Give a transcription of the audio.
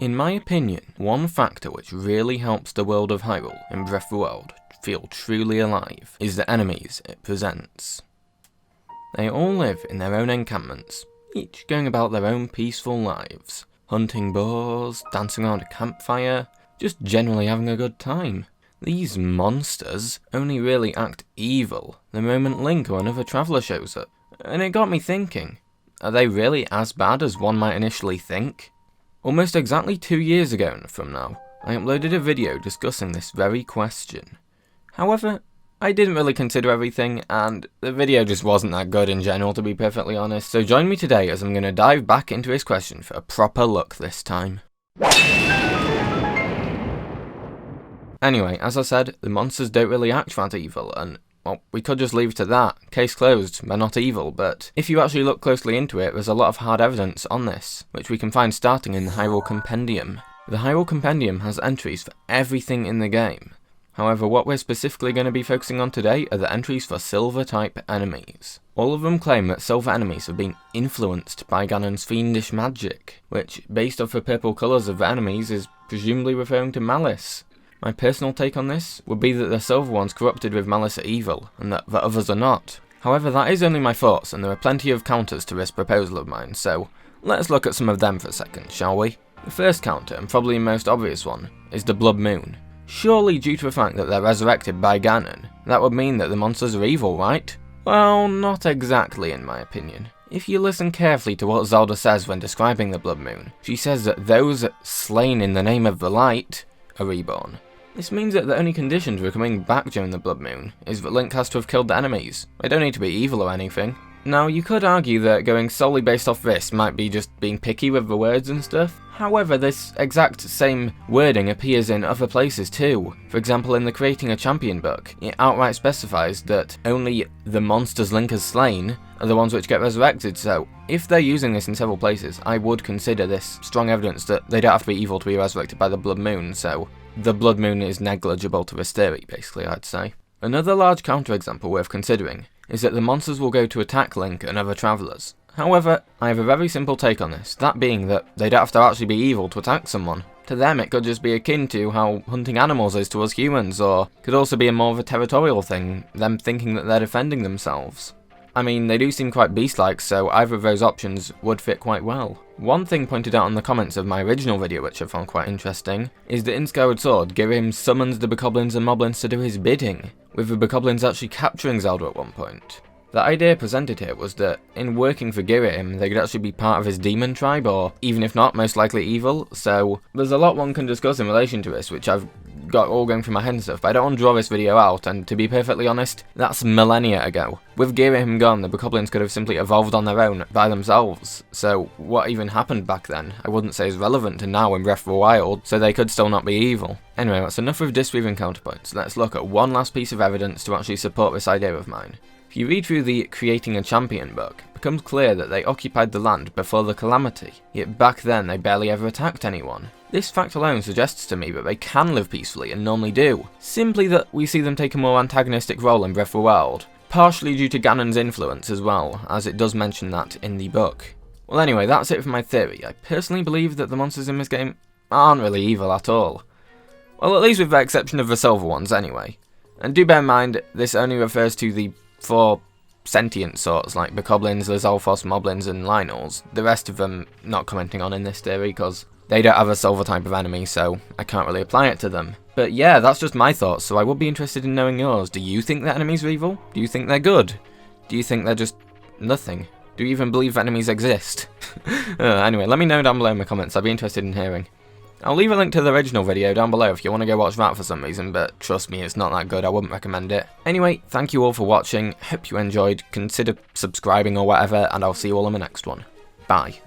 In my opinion, one factor which really helps the world of Hyrule in Breath of the Wild feel truly alive is the enemies it presents. They all live in their own encampments, each going about their own peaceful lives, hunting boars, dancing around a campfire, just generally having a good time. These monsters only really act evil the moment Link or another traveller shows up, and it got me thinking, are they really as bad as one might initially think? Almost exactly 2 years ago from now, I uploaded a video discussing this very question. However, I didn't really consider everything, and the video just wasn't that good in general, to be perfectly honest, so join me today as I'm going to dive back into his question for a proper look this time. Anyway, as I said, the monsters don't really act that evil, and, well, we could just leave it at that. Case closed, they're not evil, but if you actually look closely into it, there's a lot of hard evidence on this, which we can find starting in the Hyrule Compendium. The Hyrule Compendium has entries for everything in the game. However, what we're specifically going to be focusing on today are the entries for Silver-type enemies. All of them claim that Silver enemies have been influenced by Ganon's fiendish magic, which, based off the purple colours of the enemies, is presumably referring to malice. My personal take on this would be that the Silver ones corrupted with malice are evil, and that the others are not. However, that is only my thoughts, and there are plenty of counters to this proposal of mine, so let's look at some of them for a second, shall we? The first counter, and probably the most obvious one, is the Blood Moon. Surely due to the fact that they're resurrected by Ganon, that would mean that the monsters are evil, right? Well, not exactly in my opinion. If you listen carefully to what Zelda says when describing the Blood Moon, she says that those slain in the name of the light are reborn. This means that the only condition for coming back during the Blood Moon is that Link has to have killed the enemies. They don't need to be evil or anything. Now, you could argue that going solely based off this might be just being picky with the words and stuff. However, this exact same wording appears in other places too. For example, in the Creating a Champion book, it outright specifies that only the monsters Link has slain are the ones which get resurrected, so if they're using this in several places, I would consider this strong evidence that they don't have to be evil to be resurrected by the Blood Moon, so the Blood Moon is negligible to this theory, basically, I'd say. Another large counterexample worth considering is that the monsters will go to attack Link and other travellers. However, I have a very simple take on this, that being that they don't have to actually be evil to attack someone. To them it could just be akin to how hunting animals is to us humans, or could also be more of a territorial thing, them thinking that they're defending themselves. I mean, they do seem quite beast-like, so either of those options would fit quite well. One thing pointed out in the comments of my original video, which I found quite interesting, is that in Skyward Sword, Gyrim summons the Bokoblins and Moblins to do his bidding, with the Bokoblins actually capturing Zelda at one point. The idea presented here was that, in working for Gyrim, they could actually be part of his demon tribe, or even if not, most likely evil, so there's a lot one can discuss in relation to this, which I've got all going through my head and stuff, but I don't want to draw this video out, and to be perfectly honest, that's millennia ago. With Gyrim gone, the Bokoblins could have simply evolved on their own, by themselves, so what even happened back then, I wouldn't say is relevant to now in Breath of the Wild, so they could still not be evil. Anyway, that's enough with disweaving counterpoints, let's look at one last piece of evidence to actually support this idea of mine. If you read through the Creating a Champion book, it becomes clear that they occupied the land before the Calamity, yet back then they barely ever attacked anyone. This fact alone suggests to me that they can live peacefully and normally do, simply that we see them take a more antagonistic role in Breath of the Wild, partially due to Ganon's influence as well, as it does mention that in the book. Well anyway, that's it for my theory. I personally believe that the monsters in this game aren't really evil at all. Well, at least with the exception of the silver ones anyway. And do bear in mind, this only refers to the 4 sentient sorts like Bokoblins, Lizalfos, Moblins and Lynels. The rest of them not commenting on in this theory because they don't have a silver type of enemy, so I can't really apply it to them. But yeah, that's just my thoughts, so I would be interested in knowing yours. Do you think that enemies are evil? Do you think they're good? Do you think they're just nothing? Do you even believe enemies exist? Anyway, let me know down below in the comments, I'd be interested in hearing. I'll leave a link to the original video down below if you want to go watch that for some reason, but trust me, it's not that good, I wouldn't recommend it. Anyway, thank you all for watching, hope you enjoyed, consider subscribing or whatever, and I'll see you all in the next one. Bye.